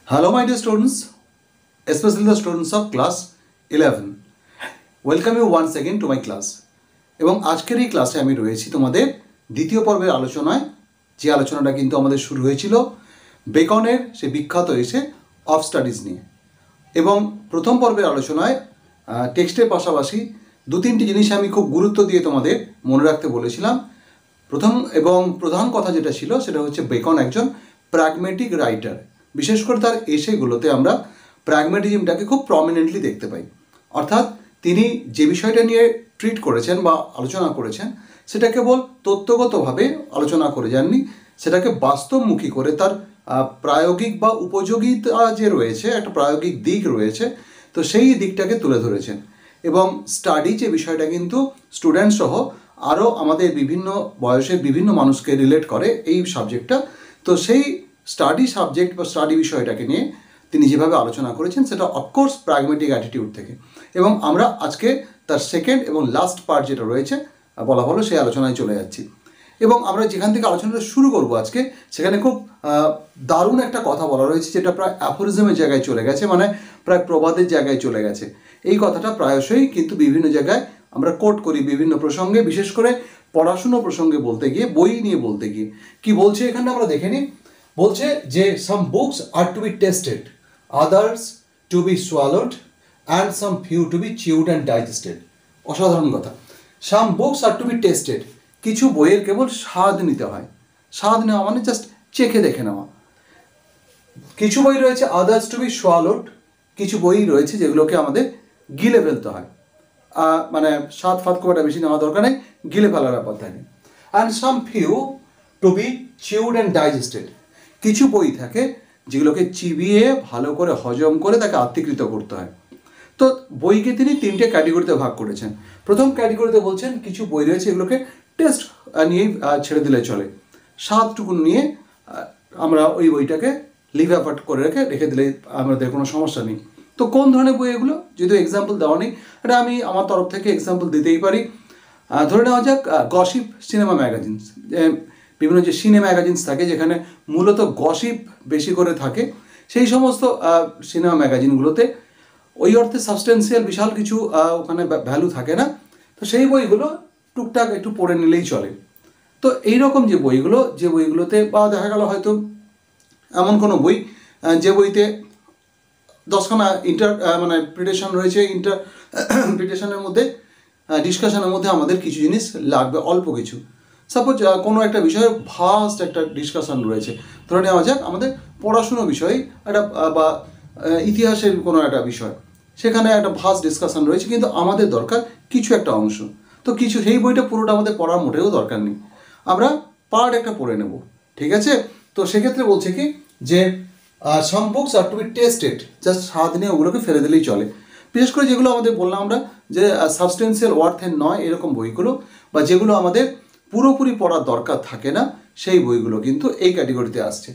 Hello, my dear students, especially the students of class 11. Welcome you once again to my class. এবং আজকের এই ক্লাসে আমি রয়েছি তোমাদের দ্বিতীয় পর্বের আলোচনায়, যে আলোচনাটা কিন্তু আমাদের শুরু হয়েছিল বেকনের সে বিখ্যাত এসে অফ স্টাডিজ নিয়ে। এবং প্রথম পর্বের আলোচনায় টেক্সটের পাশাপাশি দু তিনটি জিনিস আমি খুব গুরুত্ব দিয়ে তোমাদের মনে রাখতে বলেছিলাম। প্রথম এবং প্রধান কথা যেটা ছিল সেটা হচ্ছে বেকন একজন প্র্যাগমেটিক রাইটার। বিশেষ করে তার এসেগুলোতে আমরা প্র্যাগমেটিজমটাকে খুব প্রমিনেন্টলি দেখতে পাই। অর্থাৎ তিনি যে বিষয়টা নিয়ে ট্রিট করেছেন বা আলোচনা করেছেন সেটা কেবল তত্ত্বগতভাবে আলোচনা করে যাননি, সেটাকে বাস্তবমুখী করে তার প্রায়োগিক বা উপযোগিতা যে রয়েছে, একটা প্রায়োগিক দিক রয়েছে, তো সেই দিকটাকে তুলে ধরেছেন। এবং স্টাডি যে বিষয়টা কিন্তু স্টুডেন্ট সহ আরও আমাদের বিভিন্ন বয়সের বিভিন্ন মানুষকে রিলেট করে এই সাবজেক্টটা, তো সেই স্টাডি সাবজেক্ট বা স্টাডি বিষয়টাকে নিয়ে তিনি যেভাবে আলোচনা করেছেন সেটা অফকোর্স প্র্যাগমেটিক অ্যাটিটিউড থেকে। এবং আমরা আজকে তার সেকেন্ড এবং লাস্ট পার্ট যেটা রয়েছে বলা হলো সেই আলোচনায় চলে যাচ্ছি। এবং আমরা যেখান থেকে আলোচনাটা শুরু করব আজকে, সেখানে খুব দারুণ একটা কথা বলা রয়েছে যেটা প্রায় অ্যাফোরিজমের জায়গায় চলে গেছে, মানে প্রায় প্রবাদের জায়গায় চলে গেছে। এই কথাটা প্রায়শই কিন্তু বিভিন্ন জায়গায় আমরা কোট করি বিভিন্ন প্রসঙ্গে, বিশেষ করে পড়াশুনো প্রসঙ্গে বলতে গিয়ে, বই নিয়ে বলতে গিয়ে। কি বলছে এখানে আমরা দেখে নিই। বলছে যে some books are to be tasted, others to be swallowed and some few to be chewed and digested. অসাধারণ কথা। Some books are to be tasted, কিছু বইয়ের কেবল স্বাদ নিতে হয়। স্বাদ নেওয়া মানে জাস্ট চেখে দেখে নেওয়া। কিছু বই রয়েছে আদার্স টু বি সোয়ালোড, কিছু বই রয়েছে যেগুলোকে আমাদের গিলে ফেলতে হয়। মানে স্বাদ ফাদ খুব একটা বেশি নেওয়া দরকার নেই, গিলে ফেলার ব্যাপার থাকে। And some few to be chewed and digested, কিছু বই থাকে যেগুলোকে চিবিয়ে ভালো করে হজম করে তাকে আত্মীকৃত করতে হয়। তো বইকে তিনি তিনটে ক্যাটেগরিতে ভাগ করেছেন। প্রথম ক্যাটেগরিতে বলছেন কিছু বই রয়েছে এগুলোকে টেস্ট নিয়েই ছেড়ে দিলে চলে, স্বাদটুকু নিয়ে আমরা ওই বইটাকে লিভ অ্যাপার্ট করে রেখে দিলে আমাদের কোনো সমস্যা নেই। তো কোন ধরনের বই এগুলো, যেহেতু এক্সাম্পল দেওয়া নেই, এটা আমি আমার তরফ থেকে এক্সাম্পল দিতেই পারি। ধরে নেওয়া যাক গসিপ সিনেমা ম্যাগাজিনস, বিভিন্ন যে সিনেমা ম্যাগাজিনস থাকে যেখানে মূলত গসিপ বেশি করে থাকে, সেই সমস্ত সিনেমা ম্যাগাজিনগুলোতে ওই অর্থে সাবস্টেন্সিয়াল বিশাল কিছু ওখানে ভ্যালু থাকে না। তো সেই বইগুলো টুকটাক একটু পড়ে নিলেই চলে। তো এইরকম যে বইগুলোতে বা দেখা গেল হয়তো এমন কোনো বই যে বইতে 10খানা প্রিটেশন রয়েছে, প্রিটেশনের মধ্যে ডিসকাশনের মধ্যে আমাদের কিছু জিনিস লাগবে, অল্প কিছু। সাপোজ কোনো একটা বিষয়ে ভাস্ট একটা ডিসকাশন রয়েছে, ধরে নেওয়া যাক আমাদের পড়াশুনো বিষয় একটা বা ইতিহাসের কোনো একটা বিষয়, সেখানে একটা ভাস্ট ডিসকাশন রয়েছে, কিন্তু আমাদের দরকার কিছু একটা অংশ। তো কিছু সেই বইটা পুরোটা আমাদের পড়ার মোটেও দরকার নেই, আমরা পার্ট একটা পড়ে নেব, ঠিক আছে? তো সেক্ষেত্রে বলছে কি যে some books are to be tasted, just স্বাদ নিয়ে ওগুলোকে ফেলে দিলেই চলে। বিশেষ করে যেগুলো আমাদের বললাম আমরা যে সাবস্টেন্সিয়াল ওয়ার্থের নয় এরকম বইগুলো, বা যেগুলো আমাদের পুরোপুরি পড়ার দরকার থাকে না, সেই বইগুলো কিন্তু এই ক্যাটেগরিতে আসছে।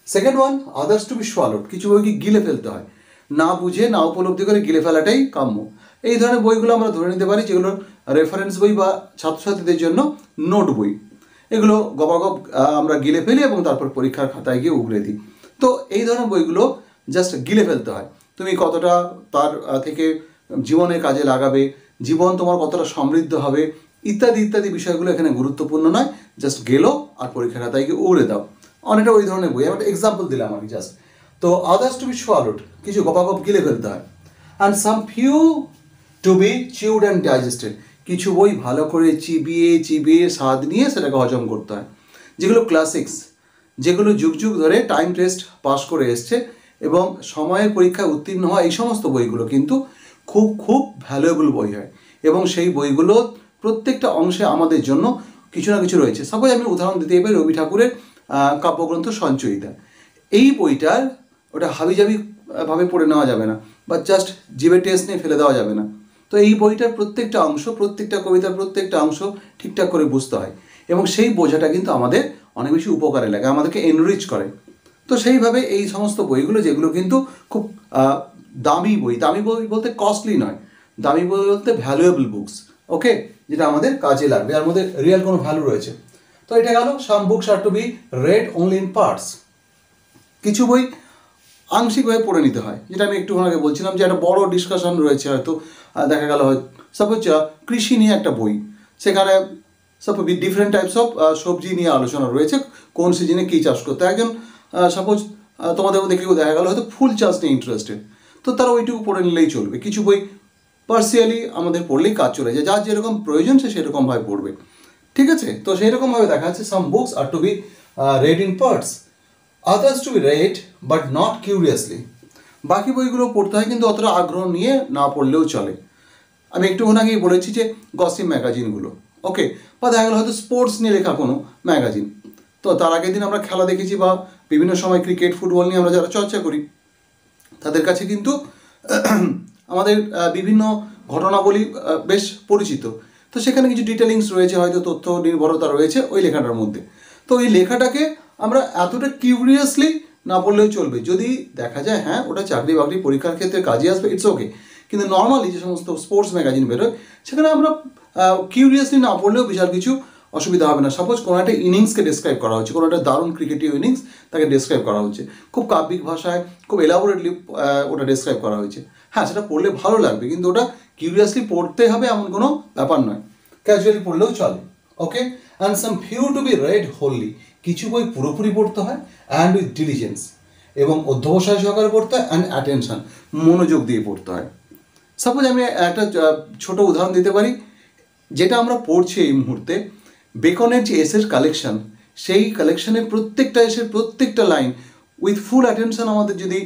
Second one, others to be swallowed, কিছু বইকে গিলে ফেলতে হয়, না বুঝে না উপলব্ধি করে গিলে ফেলাটাই কাম্য। এই ধরনের বইগুলো আমরা ধরে নিতে পারি যেগুলো রেফারেন্স বই বা ছাত্রছাত্রীদের জন্য নোট বই। এগুলো গবাগব আমরা গিলে ফেলি এবং তারপর পরীক্ষার খাতায় গিয়ে উগড়ে দিই। তো এই ধরনের বইগুলো জাস্ট গিলে ফেলতে হয়। তুমি কতটা তার থেকে জীবনে কাজে লাগাবে, জীবন তোমার কতটা সমৃদ্ধ হবে, ইত্যাদি ইত্যাদি বিষয়গুলো এখানে গুরুত্বপূর্ণ নয়, জাস্ট গেলো আর পরীক্ষার খাতায় গিয়ে উগড়ে দাও। অনেকটা ওই ধরনের বই, আমি একটা এক্সাম্পল দিলাম আমি জাস্ট। তো আদার্স টু বি সোয়ালোড, কিছু গপাগপ গিলে ফেলতে হয়। And some few to be chewed and digested, কিছু বই ভালো করে চিবিয়ে স্বাদ নিয়ে সেটাকে হজম করতে হয়। যেগুলো ক্লাসিক্স, যেগুলো যুগ যুগ ধরে টাইম টেস্ট পাস করে এসছে এবং সময়ের পরীক্ষায় উত্তীর্ণ হওয়া, এই সমস্ত বইগুলো কিন্তু খুব খুব ভ্যালুয়েবল বই হয়। এবং সেই বইগুলো প্রত্যেকটা অংশে আমাদের জন্য কিছু না কিছু রয়েছে। সাপোজ আমি উদাহরণ দিতেই পারি রবি ঠাকুরের কাব্যগ্রন্থ সঞ্চয়িতা। এই বইটার ওটা হাবিজাবি ভাবে পড়ে নেওয়া যাবে না, বা জাস্ট জিভে টেস্ট নিয়ে ফেলে দেওয়া যাবে না। তো এই বইটার প্রত্যেকটা অংশ, প্রত্যেকটা কবিতার প্রত্যেকটা অংশ ঠিকঠাক করে বুঝতে হয়, এবং সেই বোঝাটা কিন্তু আমাদের অনেক বেশি উপকারে লাগে, আমাদেরকে এনরিচ করে। তো সেইভাবে এই সমস্ত বইগুলো যেগুলো কিন্তু খুব দামি বই, দামি বই বলতে কস্টলি নয়, দামি বই বলতে ভ্যালুয়েবল বুকস, ওকে, যেটা আমাদের কাজে লাগবে, আর মধ্যে রিয়েল কোনো ভ্যালু রয়েছে। তো এটা গেল some books are to be read only in parts. কিছু বই আংশিকভাবে পড়ে নিতে হয়, যেটা আমি একটু আগে বলছিলাম যে একটা বড় ডিসকাশন রয়েছে, হয়তো দেখা গেল হয় সাপোজ কৃষি নিয়ে একটা বই, সেখানে সাপোজ ডিফারেন্ট টাইপস অফ সবজি নিয়ে আলোচনা রয়েছে, কোন সিজনে কী চাষ করতে। একজন সাপোজ তোমাদের মধ্যে কেউ দেখা গেল হয়তো ফুল চাষ নিয়ে ইন্টারেস্টেড, তো তারা ওইটুকু পড়ে নিলেই চলবে। কিছু বই পার্সিয়ালি আমাদের পড়লেই কাজ চলে যায়, যার যেরকম প্রয়োজন সে সেরকমভাবে পড়বে, ঠিক আছে। তো সেই রকমভাবে দেখা যাচ্ছে some books are to be read in parts, others to be read but not curiously। বাকি বইগুলো পড়তে হয় কিন্তু অতটা আগ্রহ নিয়ে না পড়লেও চলে। আমি একটুক্ষণ আগেই বলেছি যে গসিপ ম্যাগাজিনগুলো, ওকে, বা দেখা গেলো হয়তো স্পোর্টস নিয়ে লেখা কোনো ম্যাগাজিন। তো তার আগের দিন আমরা খেলা দেখেছি বা বিভিন্ন সময় ক্রিকেট ফুটবল নিয়ে আমরা যারা চর্চা করি তাদের কাছে কিন্তু আমাদের বিভিন্ন ঘটনাবলী বেশ পরিচিত। তো সেখানে কিছু ডিটেলিংস রয়েছে, হয়তো তথ্য নির্ভরতা রয়েছে ওই লেখাটার মধ্যে। তো এই লেখাটাকে আমরা এতটা কিউরিয়াসলি না পড়লেও চলবে, যদি দেখা যায় হ্যাঁ ওটা চাকরি বাকরি পরীক্ষার ক্ষেত্রে কাজে আসবে, ইটস ওকে। কিন্তু নর্মালি যে সমস্ত স্পোর্টস ম্যাগাজিন বেরোয় সেখানে আমরা কিউরিয়াসলি না পড়লেও বিশাল কিছু অসুবিধা হবে না। সাপোজ কোনো একটা ইনিংসকে ডেসক্রাইব করা হচ্ছে, কোনো একটা দারুণ ক্রিকেটীয় ইনিংস তাকে ডেসক্রাইব করা হচ্ছে, খুব কাব্যিক ভাষায় খুব এলাবোরেটলি ওটা ডেসক্রাইব করা হয়েছে। হ্যাঁ, সেটা পড়লে ভালো লাগবে, কিন্তু ওটা কিউরিয়াসলি পড়তে হবে এমন কোনো ব্যাপার নয়, ক্যাজুয়ালি পড়লেও চলে, okay. And some few to be read wholly, কিছু বই পুরোপুরি পড়তে হয়, অ্যান্ড উইথ ডিলিজেন্স, এবং অধ্যবসায় সহকারে পড়তে হয়, অ্যান্ড অ্যাটেনশন, মনোযোগ দিয়ে পড়তে হয়। সাপোজ আমি একটা ছোট উদাহরণ দিতে পারি, যেটা আমরা পড়ছি এই মুহূর্তে, বেকনের যে এসের কালেকশন, সেই কালেকশনের প্রত্যেকটা এসের প্রত্যেকটা লাইন উইথ ফুল অ্যাটেনশন আমাদের যদি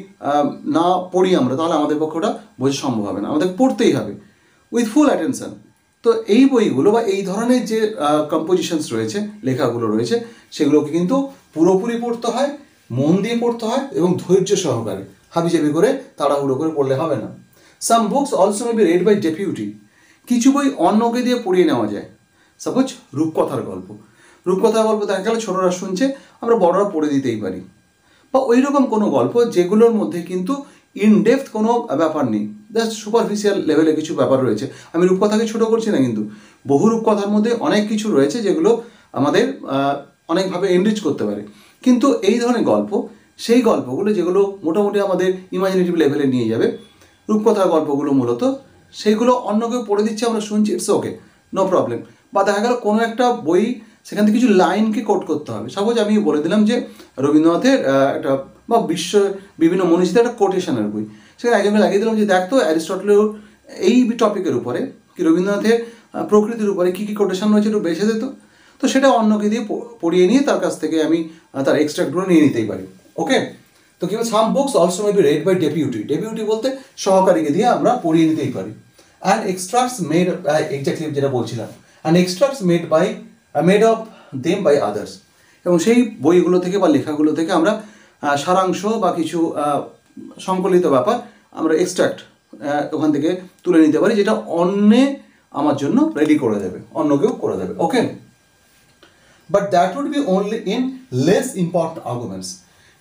না পড়ি আমরা, তাহলে আমাদের পক্ষে ওটা বোঝা সম্ভব হবে না, আমাদের পড়তেই হবে উইথ ফুল অ্যাটেনশন। তো এই বইগুলো বা এই ধরনের যে কম্পোজিশনস রয়েছে, লেখাগুলো রয়েছে, সেগুলোকে কিন্তু পুরোপুরি পড়তে হয়, মন দিয়ে পড়তে হয়, এবং ধৈর্য সহকারে, হাবিজাবি করে তাড়াহুড়ো করে পড়লে হবে না। Some books also may be read by deputy, কিছু বই অন্যকে দিয়ে পড়িয়ে নেওয়া যায়। সাপোজ রূপকথার গল্প, রূপকথার গল্প দেখা গেল ছোটরা শুনছে, আমরা বড়রা পড়ে দিতেই পারি, বা ওই রকম কোনো গল্প যেগুলোর মধ্যে কিন্তু ইনডেপথ কোনো ব্যাপার নেই, জাস্ট সুপারফিশিয়াল লেভেলে কিছু ব্যাপার রয়েছে। আমি রূপকথাকে ছোটো করছি না, কিন্তু বহু রূপকথার মধ্যে অনেক কিছু রয়েছে যেগুলো আমাদের অনেকভাবে এনরিচ করতে পারে। কিন্তু এই ধরনের গল্প, সেই গল্পগুলো যেগুলো মোটামুটি আমাদের ইমাজিনেটিভ লেভেলে নিয়ে যাবে, রূপকথার গল্পগুলো মূলত সেইগুলো অন্য কেউ পড়ে দিচ্ছে, আমরা শুনছি, ইটস ওকে, নো প্রবলেম। বা দেখা গেল কোনো একটা বই, সেখান থেকে কিছু লাইনকে কোট করতে হবে। সাপোজ আমি বলে দিলাম যে রবীন্দ্রনাথের একটা বা বিভিন্ন মনীষীদের একটা কোটেশনের বই, সেখানে একজনকে লাগিয়ে দিলাম যে দেখ তো অ্যারিস্টটলের এই টপিকের উপরে কি রবীন্দ্রনাথের প্রকৃতির উপরে কী কী কোটেশন রয়েছে একটু বেছে দিত। তো সেটা অন্যকে দিয়ে পড়িয়ে নিয়ে তার কাছ থেকে আমি তার এক্সট্রাক্টগুলো নিয়ে নিতেই পারি, ওকে। তো কি some books also may be read by deputy, deputy বলতে সহকারীকে দিয়ে আমরা পড়িয়ে নিতেই পারি। অ্যান্ড এক্সট্রাক্টস মেড, এক্স্যাক্টলি যেটা বলছিলাম, and extracts made of them by others, এবং সেই বইগুলো থেকে বা লেখাগুলো থেকে আমরা সারাংশ বা কিছু সংকলিত ব্যাপার আমরা এক্সট্রাক্ট ওখান থেকে তুলে নিতে পারি, যেটা অন্যে আমার জন্য রেডি করে দেবে, অন্য কেউ করে দেবে, okay. But that would be only in less important arguments,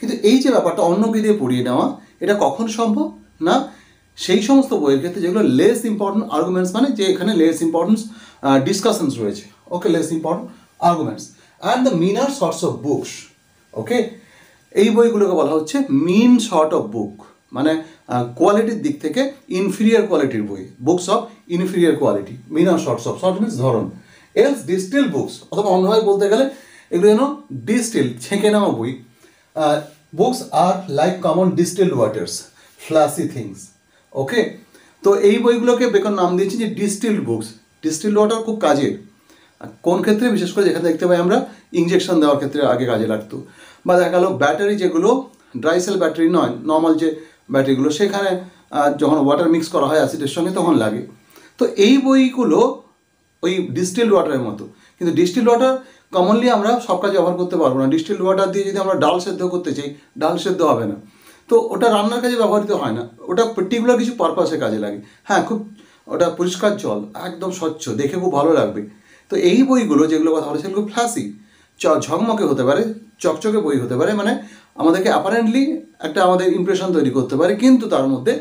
কিন্তু এই যে ব্যাপারটা অন্যকে দিয়ে পড়িয়ে নেওয়া, এটা কখন সম্ভব না, সেই সমস্ত বইয়ের ক্ষেত্রে যেগুলো লেস ইম্পর্টেন্ট আর্গুমেন্টস, মানে যে এখানে লেস ইম্পর্টেন্স ডিসকাশনস রয়েছে, okay, less important arguments, and the meaner sorts of books, okay. এই বইগুলোকে বলা হচ্ছে মিন সর্ট অফ বুক, মানে কোয়ালিটির দিক থেকে ইনফিরিয়ার কোয়ালিটির বই, books of inferior quality, Minar sorts of, sort means ধরন, এলস ডিস্টিল বুকস, অথবা অন্যভাবে বলতে গেলে এগুলো যেন ডিস্টিল, ছেঁকে নেওয়া বই। Books are like common distilled waters, flashy things, okay. তো এই বইগুলোকে বেকন নাম দিয়েছি যে ডিস্টিল্ড বুকস। ডিস্টিল্ড ওয়াটার খুব কাজের, কোন ক্ষেত্রে, বিশেষ করে যেখানে দেখতে পাই আমরা ইঞ্জেকশন দেওয়ার ক্ষেত্রে আগে কাজে লাগতো, বা দেখা গেলো ব্যাটারি যেগুলো ড্রাই সেল ব্যাটারি নয়, নর্মাল যে ব্যাটারিগুলো, সেখানে যখন ওয়াটার মিক্স করা হয় অ্যাসিডের সঙ্গে তখন লাগে। তো এই বইগুলো ওই ডিস্টিল্ড ওয়াটারের মতো, কিন্তু ডিস্টিল্ড ওয়াটার কমনলি আমরা সব কাজে ব্যবহার করতে পারবো না। ডিস্টিল্ড ওয়াটার দিয়ে যদি আমরা ডাল সেদ্ধ করতে চাই, ডাল সেদ্ধ হবে না, তো ওটা রান্নার কাজে ব্যবহৃত হয় না, ওটা পার্টিকুলার কিছু পারপাসে কাজে লাগে। হ্যাঁ, খুব ওটা পরিষ্কার জল, একদম স্বচ্ছ, দেখে খুব ভালো লাগবে। তো এই বইগুলো যেগুলো কথা বলে সেগুলো ফ্ল্যাসি, ঝকমকে হতে পারে, চকচকে বই হতে পারে, মানে আমাদেরকে অ্যাপারেন্টলি একটা আমাদের ইমপ্রেশন তৈরি করতে পারে, কিন্তু তার মধ্যে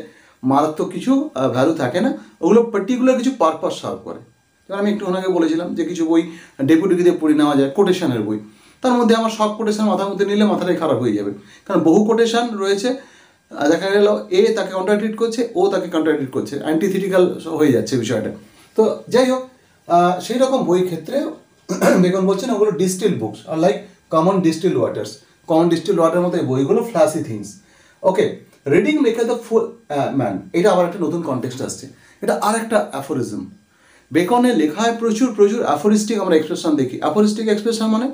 মারাত্মক কিছু ভ্যালু থাকে না, ওগুলো পার্টিকুলার কিছু পারপাস সার্ভ করে। যেমন আমি একটু ওনাকে বলেছিলাম যে কিছু বই ডেপুটিকে দিয়ে পড়ে নেওয়া যায়, কোটেশনের বই, তার মধ্যে আমার সব কোটেশন মাথার মধ্যে নিলে মাথাটাই খারাপ হয়ে যাবে, কারণ বহু কোটেশন রয়েছে দেখা গেল এ তাকে কন্ট্রাডিক্ট করছে, ও তাকে কন্ট্রাডিক্ট করছে, অ্যান্টিথেটিক্যাল হয়ে যাচ্ছে বিষয়টা। তো যাই হোক, সেই রকম বই ক্ষেত্রে বেকন বলছেন ওগুলো distil books are like common distil waters. Common distil water মতো এই বইগুলো flashy things. Okay, reading maker the full man, এটা আবার একটা নতুন কনটেক্সট আসছে। এটা আর একটা অ্যাফোরিজম। বেকনের লেখায় প্রচুর প্রচুর অ্যাফোরিস্টিক আমরা এক্সপ্রেশন দেখি। অ্যাফোরিস্টিক এক্সপ্রেশন মানে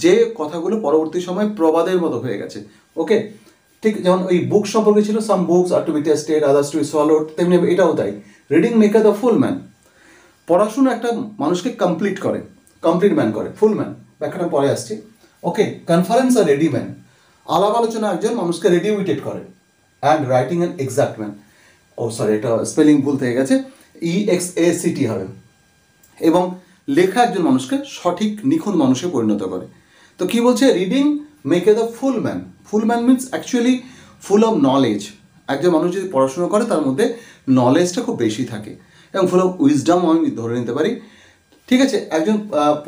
যে কথাগুলো পরবর্তী সময় প্রবাদের মতো হয়ে গেছে। ওকে, ঠিক যেমন ওই বুক সম্পর্কে ছিল, some books are to be tasted, others to be swallowed, তেমনি এটাও তাই। Reading maker the full man, পড়াশোনা একটা মানুষকে কমপ্লিট করে, কমপ্লিট ম্যান করে, ফুল ম্যান। ব্যাখ্যাটা পরে আসছে। ওকে, কনফারেন্স আর রেডি ম্যান, আলাপ আলোচনা একজন মানুষকে রেডিউইটেড করে। And writing an exact man, oh sorry এটা স্পেলিং ভুল থেকে গেছে, EXACT হবে। এবং লেখা একজন মানুষকে সঠিক নিখুঁত মানুষে পরিণত করে। তো কি বলছে, reading maketh the full man. Full man means actually full of knowledge. একজন মানুষ যদি পড়াশোনা করে তার মধ্যে নলেজটা খুব বেশি থাকে, এবং ফুল অফ উইজডম আমি ধরে নিতে পারি। ঠিক আছে, একজন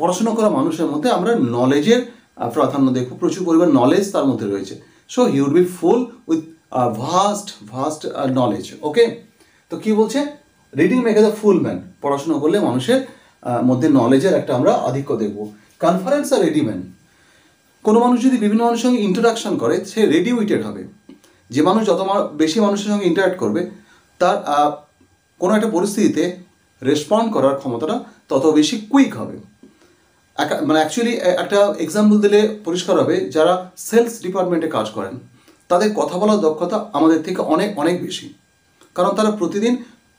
পড়াশোনা করা মানুষের মধ্যে আমরা নলেজের প্রাধান্য দেখব, প্রচুর পরিমাণ নলেজ তার মধ্যে রয়েছে। So he would be full with vast knowledge. Okay, তো কি বলছে, reading make the full man, পড়াশোনা করলে মানুষের মধ্যে নলেজের একটা আমরা আধিক্য দেখব। কনফারেন্স আর রেডি ম্যান, কোনো মানুষ যদি বিভিন্ন মানুষের সঙ্গে ইন্টারাকশন করে সে রেডিউইটেড হবে। যে মানুষ যত বেশি মানুষের সঙ্গে ইন্টারাক্ট করবে তার কোনো একটা পরিস্থিতিতে রেসপন্ড করার ক্ষমতাটা তত বেশি কুইক হবে। মানে অ্যাকচুয়ালি একটা এক্সাম্পল দিলে পরিষ্কার হবে, যারা সেলস ডিপার্টমেন্টে কাজ করেন তাদের কথা বলার দক্ষতা আমাদের থেকে অনেক অনেক বেশি, কারণ তারা প্রতিদিন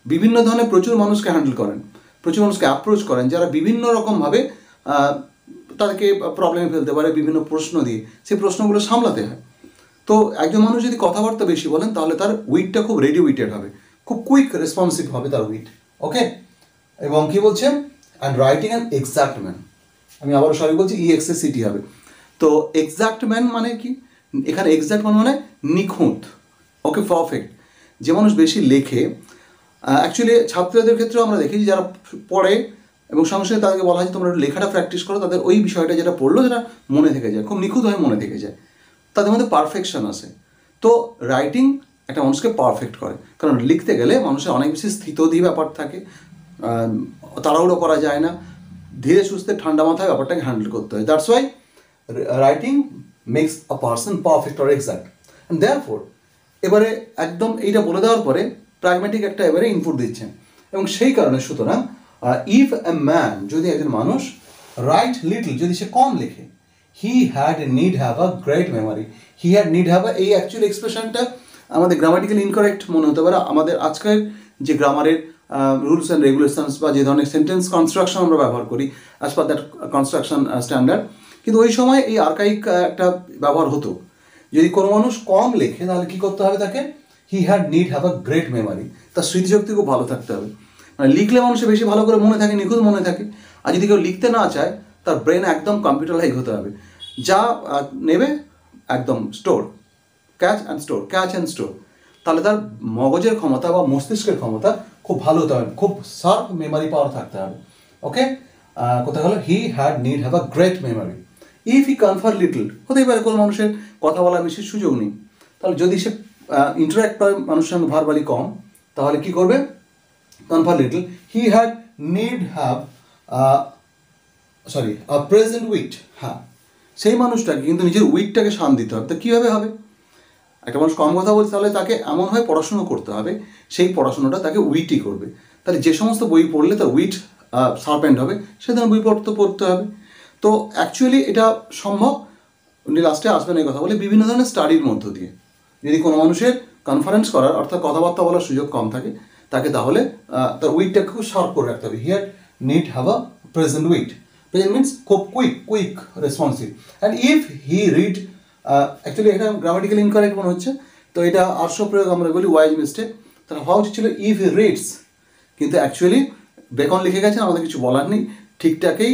বিভিন্ন ধরনের প্রচুর মানুষকে হ্যান্ডেল করেন, প্রচুর মানুষকে অ্যাপ্রোচ করেন, যারা বিভিন্ন রকমভাবে তাদেরকে প্রবলেমে ফেলতে পারে বিভিন্ন প্রশ্ন দিয়ে, সেই প্রশ্নগুলো সামলাতে হয়। তো একজন মানুষ যদি কথাবার্তা বেশি বলেন তাহলে তার উইটটা খুব রেডিউইটেড হবে, খুব কুইক রেসপন্সিভ হবে তার উইট। ওকে, এবং কি বলছে, and writing an exact man, আমি আবারও সরি বলছি, EXACT হবে। তো এক্সাক্ট ম্যান মানে কি, এখানে এক্সাক্ট মানে নিখুঁত। ওকে, পারফেক্ট। যে মানুষ বেশি লেখে, অ্যাকচুয়ালি ছাত্রদের ক্ষেত্রেও আমরা দেখি যারা পড়ে এবং সঙ্গে সঙ্গে তাদেরকে বলা হয় তোমরা লেখাটা প্র্যাকটিস করো, তাদের ওই বিষয়টা যেটা পড়লো সেটা মনে থেকে যায়, খুব নিখুঁতভাবে মনে থেকে যায়, তাদের মধ্যে পারফেকশন আসে। তো রাইটিং একটা মানুষকে পারফেক্ট করে, কারণ লিখতে গেলে মানুষের অনেক বেশি স্থিতধী ব্যাপার থাকে, তাড়াহুড়ো করা যায় না, ধীরে সুস্থে ঠান্ডা মাথায় ব্যাপারটাকে হ্যান্ডেল করতে হয়। That's why writing makes a person perfect or exact. And therefore এবারে একদম এইটা বলে দেওয়ার পরে প্র্যাগম্যাটিক একটা এবারে ইনপুট দিচ্ছেন, এবং সেই কারণে সুতরাং ইফ এ ম্যান, যদি একজন মানুষ রাইট লিটল, যদি সে কম লেখে, হি had need have a great memory. He had need have এই অ্যাকচুয়ালি এক্সপ্রেশনটা আমাদের গ্রামাটিক্যালি ইনকারেক্ট মনে হতে পারে, আমাদের আজকের যে গ্রামারের রুলস অ্যান্ড রেগুলেশনস বা যে ধরনের সেন্টেন্স কনস্ট্রাকশন আমরা ব্যবহার করি as per that construction standard, কিন্তু ওই সময় এই আর্কাইক একটা ব্যবহার হতো। যদি কোনো মানুষ কম লেখে তাহলে কী করতে হবে তাকে, হি had need have a great memory, তার স্মৃতিশক্তি খুব ভালো থাকতে হবে। মানে লিখলে মানুষের বেশি ভালো করে মনে থাকে, নিখুঁত মনে থাকে। আর যদি কেউ লিখতে না চায় তার ব্রেন একদম কম্পিউটার লাইক হতে হবে, যা নেবে একদম স্টোর, ক্যাচ অ্যান্ড স্টোর, তাহলে তার মগজের ক্ষমতা বা মস্তিষ্কের ক্ষমতা খুব ভালো হতে হবে, খুব শার্প মেমোরি পাওয়ার থাকতে হবে। ওকে, কোথায় হলো, হি had need have a great memory. If he কনফার little, হতেই পারে কোনো মানুষের কথা বলার বেশি সুযোগ নেই, তাহলে যদি সে ইন্টারাক্ট করে মানুষের সঙ্গে ভার্বালি কম, তাহলে কি করবে, confer little, he had need have a present wit. হ্যাঁ, সেই মানুষটাকে কিন্তু নিজের উইটটাকে শান দিতে হবে। তো কীভাবে হবে, একটা মানুষ কম কথা বলছে তাহলে তাকে এমনভাবে পড়াশুনো করতে হবে, সেই পড়াশুনোটা তাকে উইটই করবে। তাহলে যে সমস্ত বই পড়লে তার উইট শার্পেন্ড হবে সে ধরনের বই পড়তে হবে। তো অ্যাকচুয়ালি এটা সম্ভব, উনি লাস্টে আসবেন এই কথা বলে, বিভিন্ন ধরনের স্টাডির মধ্য দিয়ে। যদি কোনো মানুষের কনফারেন্স করার অর্থাৎ কথাবার্তা বলার সুযোগ কম থাকে, তাকে তাহলে তার উইটটাকে খুব শার্প করে রাখতে হবে। Here need have a present wit. Present means খুব quick responsive. And if he read, actually এটা গ্রামাটিক্যালি ইনকারেক্ট মনে হচ্ছে, তো এটা আর্শ প্রয়োগ আমরা বলি ওয়াইজ মিস্টেক। তাহলে হওয়া উচিত ছিল ইফ হি রিডস, কিন্তু অ্যাকচুয়ালি বেকন লিখে গেছেন, আমাদের কিছু বলার নেই, ঠিকটাকেই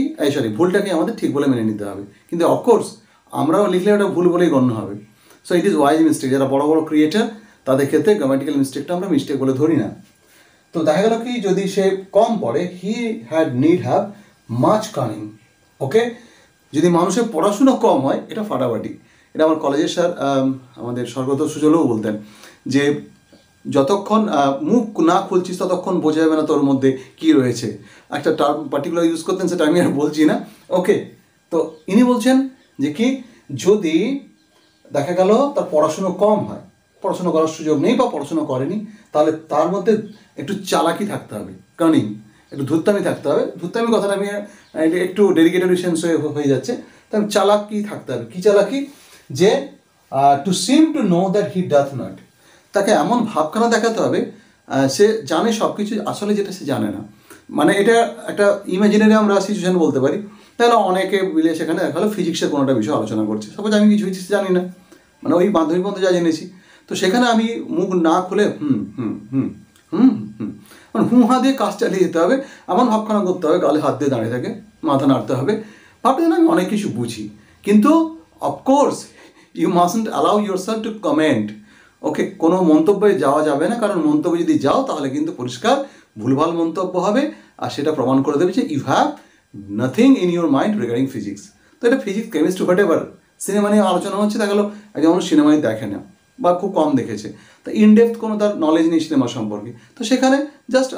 ভুলটাকেই আমাদের ঠিক বলে মেনে নিতে হবে। কিন্তু অফকোর্স আমরাও লিখলে ওটা ভুল বলেই গণ্য হবে। So it is wise mistake. যারা বড় বড় ক্রিয়েটার তাদের ক্ষেত্রে গ্রামাটিক্যাল মিস্টেকটা আমরা মিস্টেক বলে ধরি না। তো দেখা গেল কি, যদি সে কম পড়ে, he had need have much cunning. Okay, যদি মানুষের পড়াশুনো কম হয়, এটা ফাটাফাটি। এটা আমার কলেজের স্যার আমাদের স্বর্গত সুজলও বলতেন যে যতক্ষণ মুখ না খুলছিস ততক্ষণ বোঝা যাবে না তোর মধ্যে কী রয়েছে। একটা টার্ম পার্টিকুলার ইউজ করতেন, সেটা আমি আর বলছি না। ওকে, তো ইনি বলছেন যে কি, যদি দেখা গেল তার পড়াশুনো কম হয়, পড়াশুনো করার সুযোগ নেই বা পড়াশুনো করেনি, তাহলে তার মধ্যে একটু চালাকি থাকতে হবে, কানিং, একটু ধূর্তামি থাকতে হবে। ধূর্তামি কথাটা আমি একটু ডেডিকেটেড সেন্স হয়ে যাচ্ছে, তাই চালাকি থাকতে হবে। কী চালাকি? যে to seem to know that he doth not, তাকে এমন ভাবখানা দেখাতে হবে সে জানে সব কিছু, আসলে যেটা সে জানে না। মানে এটা একটা ইমাজিনারি আমরা সিচুয়েশন বলতে পারি। তাহলে অনেকে মিলে সেখানে দেখা গেলো ফিজিক্সের কোনোটা বিষয় আলোচনা করছে, সাপোজ আমি কিছু কিছু জানি না, মানে ওই মাধ্যমিক পর্যন্ত যা জেনেছি, তো সেখানে আমি মুখ না খুলে মানে হা দিয়ে কাজ চালিয়ে যেতে হবে, এমন ভাবখানা করতে হবে, গালে হাত দিয়ে দাঁড়িয়ে থাকে, মাথা নাড়তে হবে, ভাবতে যেন আমি অনেক কিছু বুঝি। কিন্তু of course you mustn't allow your self to comment. Okay, কোনো মন্তব্যে যাওয়া যাবে না, কারণ মন্তব্যে যদি যাও তাহলে কিন্তু পরিষ্কার ভুলভাল মন্তব্য হবে, আর সেটা প্রমাণ করে দেবে যে you have nothing in your mind regarding physics. তো এটা physics, chemistry, whatever cinema নিয়ে আলোচনা হচ্ছে, দেখা গেলো একজন মানুষ সিনেমায় দেখে না বা খুব কম দেখেছে, তো ইনডেপথ কোনো তার নলেজ নেই সিনেমা সম্পর্কে, তো সেখানে জাস্ট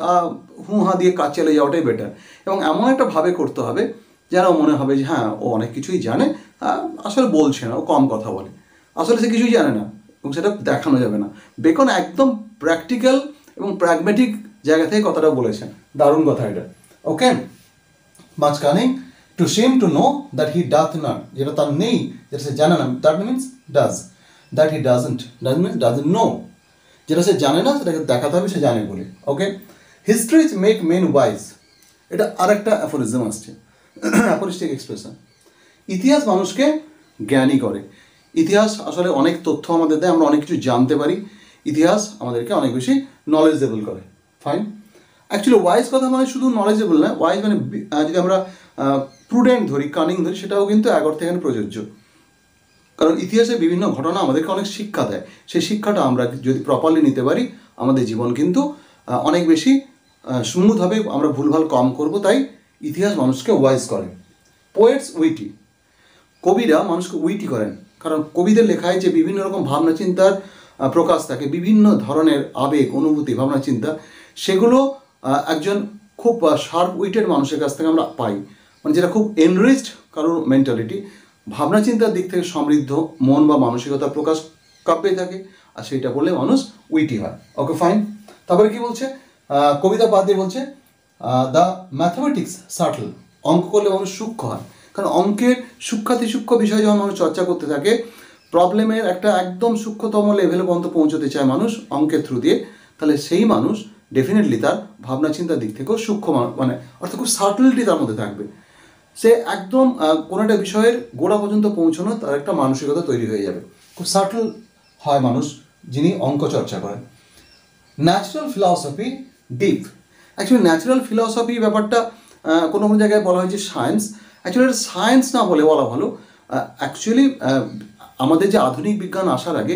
হা দিয়ে কাজ চালিয়ে যাওয়াটাই বেটার। এবং এমন একটা ভাবে করতে হবে যেন মনে হবে যে হ্যাঁ ও অনেক কিছুই জানে, আসলে বলছে না, ও কম কথা বলে, আসলে সে কিছুই জানে না, এবং সেটা দেখানো যাবে না। বেকন একদম প্র্যাকটিক্যাল এবং প্র্যাগম্যাটিক জায়গা থেকে কথাটা বলেছেন, দারুণ কথা এটা। Okay, much cunning to seem to know that he doth not, যেটা তার নেই, যেটা সে জানে না, that means does, that he doesn't, does means doesn't know, যেটা সে জানে না সেটাকে দেখাতে হবে সে জানে বলে। ওকে, হিস্ট্রিজ মেক মেন ওয়াইজ, এটা আর একটা অ্যাফোরিজম আসছে, অ্যাফোরিস্টিক এক্সপ্রেশন। ইতিহাস মানুষকে জ্ঞানী করে। ইতিহাস আসলে অনেক তথ্য আমাদের দেয়, আমরা অনেক কিছু জানতে পারি। ইতিহাস আমাদেরকে অনেক বেশি নলেজেবল করে। ফাইন, অ্যাকচুয়ালি ওয়াইজ কথা মানে শুধু নলেজেবল না, ওয়াইজ মানে যদি আমরা প্রুডেন্ট ধরি, কানিং ধরি, সেটাও কিন্তু এক অর্থে এখানে প্রযোজ্য। কারণ ইতিহাসে বিভিন্ন ঘটনা আমাদেরকে অনেক শিক্ষা দেয়, সেই শিক্ষাটা আমরা যদি প্রপারলি নিতে পারি, আমাদের জীবন কিন্তু অনেক বেশি স্মুথ হবে, আমরা ভুলভাল কম করব। তাই ইতিহাস মানুষকে ওয়াইজ করে। পোয়েটস উইটি, কবিরা মানুষকে উইটি করেন, কারণ কবিদের লেখায় যে বিভিন্ন রকম ভাবনা চিন্তার প্রকাশ থাকে, বিভিন্ন ধরনের আবেগ, অনুভূতি, ভাবনা চিন্তা, সেগুলো একজন খুব শার্প উইটেড মানুষের কাছ থেকে আমরা পাই, মানে যেটা খুব এনরিচড কারোর মেন্টালিটি, ভাবনা চিন্তার দিক থেকে সমৃদ্ধ মন বা মানসিকতার প্রকাশ কাব্যে থাকে, আর সেইটা বললে মানুষ উইটি হয়। ওকে, ফাইন। তারপরে কি বলছে, কবিতা বাদ দিয়ে বলছে দ্য ম্যাথমেটিক্স সাটল, অঙ্ক করলে মানুষ সূক্ষ্ম হয়। কারণ অঙ্কের সূক্ষ্মাতি সূক্ষ্ম বিষয় যখন মানুষ চর্চা করতে থাকে, প্রবলেমের একটা একদম সূক্ষ্মতম লেভেলে পর্যন্ত পৌঁছতে চায় মানুষ অঙ্কের থ্রু দিয়ে, তাহলে সেই মানুষ ডেফিনেটলি তার ভাবনা চিন্তার দিক থেকেও সূক্ষ্ম, মানে অর্থাৎ খুব সার্টলিটি তার মধ্যে থাকবে। সে একদম কোনো একটা বিষয়ের গোড়া পর্যন্ত পৌঁছানো তার একটা মানসিকতা তৈরি হয়ে যাবে, খুব সার্টল হয় মানুষ যিনি অঙ্ক চর্চা করেন। Natural philosophy deep, actually natural philosophy ব্যাপারটা কোনো কোনো জায়গায় বলা হয় যে সায়েন্স, অ্যাকচুয়ালি এটা সায়েন্স না বলে বলা ভালো। অ্যাকচুয়ালি আমাদের যে আধুনিক বিজ্ঞান আসার আগে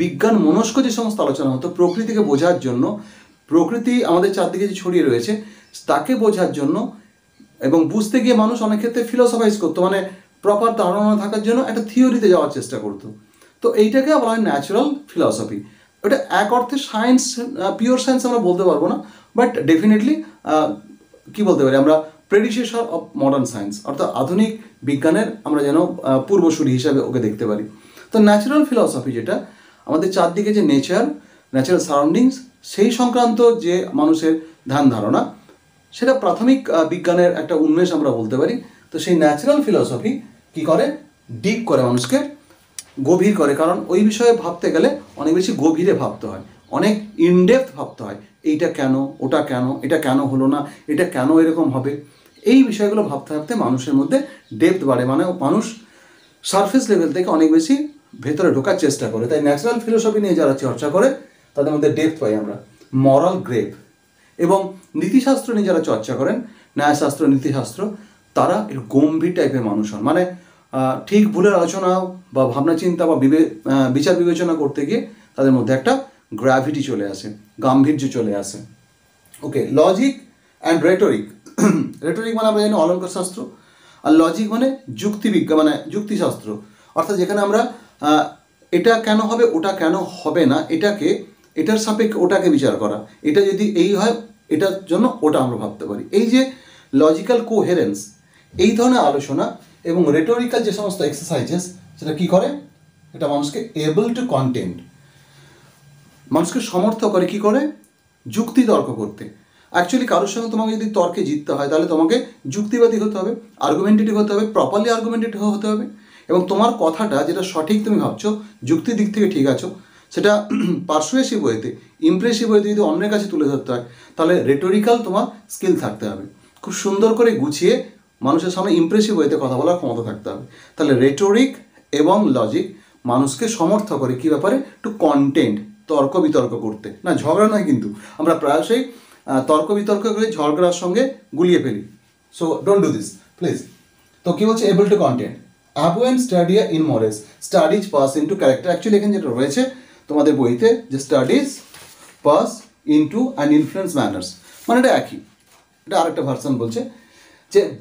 বিজ্ঞান মনস্ক যে সমস্ত আলোচনা হতো প্রকৃতিকে বোঝার জন্য, প্রকৃতি আমাদের চারদিকে যে ছড়িয়ে রয়েছে তাকে বোঝার জন্য এবং বুঝতে গিয়ে মানুষ অনেক ক্ষেত্রে ফিলোসফাইজ করতো, মানে প্রপার ধারণা থাকার জন্য একটা থিওরিতে যাওয়ার চেষ্টা করতো। তো এইটাকে বলা হয় ন্যাচারাল ফিলসফি। ওটা এক অর্থে সায়েন্স, পিওর সায়েন্স আমরা বলতে পারবো না, বাট ডেফিনেটলি কী বলতে পারি আমরা, প্রেডিসেসর অফ মডার্ন সায়েন্স, অর্থাৎ আধুনিক বিজ্ঞানের আমরা যেন পূর্বসূরি হিসাবে ওকে দেখতে পারি। তো ন্যাচারাল ফিলসফি যেটা আমাদের চারদিকে যে নেচার, ন্যাচারাল সারাউন্ডিংস, সেই সংক্রান্ত যে মানুষের ধ্যান ধারণা, সেটা প্রাথমিক বিজ্ঞানের একটা উন্মেষ আমরা বলতে পারি। তো সেই ন্যাচারাল ফিলসফি কী করে, ডিপ করে, মানুষকে গভীর করে, কারণ ওই বিষয়ে ভাবতে গেলে অনেক বেশি গভীরে ভাবতে হয়, অনেক ইনডেপথ ভাবতে হয়, এইটা কেন, ওটা কেন, এটা কেন হলো না, এটা কেন এরকম হবে, এই বিষয়গুলো ভাবতে ভাবতে মানুষের মধ্যে ডেপথ বাড়ে, মানে মানুষ সারফেস লেভেল থেকে অনেক বেশি ভেতরে ঢোকার চেষ্টা করে। তাই ন্যাচারাল ফিলসফি নিয়ে যারা চর্চা করে তাদের মধ্যে ডেপথ পাই আমরা, মরাল গ্রেভ। এবং নীতিশাস্ত্র নিয়ে যারা চর্চা করেন, ন্যায়শাস্ত্র, নীতিশাস্ত্র, তারা একটু গম্ভীর টাইপের মানুষ হন, মানে ঠিক ভুলের আলোচনা বা ভাবনা চিন্তা বা বিচার বিবেচনা করতে গিয়ে তাদের মধ্যে একটা গ্র্যাভিটি চলে আসে, গাম্ভীর্য চলে আসে। ওকে, লজিক অ্যান্ড রেটরিক, রেটরিক মানে আমরা জানি অলঙ্কার শাস্ত্র, আর লজিক মানে যুক্তিবিজ্ঞান, মানে যুক্তিশাস্ত্র, অর্থাৎ যেখানে আমরা এটা কেন হবে, ওটা কেন হবে না, এটার সাপেক্ষে ওটাকে বিচার করা, এটা যদি এই হয় এটার জন্য ওটা আমরা ভাবতে পারি। এই যে লজিক্যাল কোহেরেন্স, এই ধরনের আলোচনা এবং রেটোরিক্যাল যে সমস্ত এক্সারসাইজেস, সেটা কী করে, এটা মানুষকে এবল টু কন্টেন্ট, মানুষকে সমর্থ করে কী করে, যুক্তি তর্ক করতে। অ্যাকচুয়ালি কারোর সঙ্গে তোমাকে যদি তর্কে জিততে হয় তাহলে তোমাকে যুক্তিবাদী হতে হবে, আর্গুমেন্টেটিভ হতে হবে, প্রপারলি আর্গুমেন্টেটিভ হতে হবে, এবং তোমার কথাটা যেটা সঠিক তুমি ভাবছো, যুক্তির দিক থেকে ঠিক আছো, সেটা পারসুয়েসিভ ওয়েতে, ইমপ্রেসিভ ওয়েতে যদি অন্যের কাছে তুলে ধরতে হয়, তাহলে রেটোরিক্যাল তোমার স্কিল থাকতে হবে, খুব সুন্দর করে গুছিয়ে মানুষের সামনে ইমপ্রেসিভ ওয়েতে কথা বলার ক্ষমতা থাকতে হবে। তাহলে রেটোরিক এবং লজিক মানুষকে সমর্থ করে কী ব্যাপারে, টু কন্টেন্ট, তর্ক বিতর্ক করতে, না ঝগড়া নয়, কিন্তু আমরা প্রায়শই তর্ক বিতর্ক করে ঝগড়ার সঙ্গে গুলিয়ে ফেলি। So don't do this please. তো কী বলছে, এবল টু কন্টেন্ট, অ্যাবুয়েন্ট স্টাডিয়া ইন মরেস, studies pass into character. Actually এখানে যেটা রয়েছে তোমাদের বইতে, যে studies pass into and influence manners, মানে এটা একই, এটা আরেকটা ভার্সন বলছে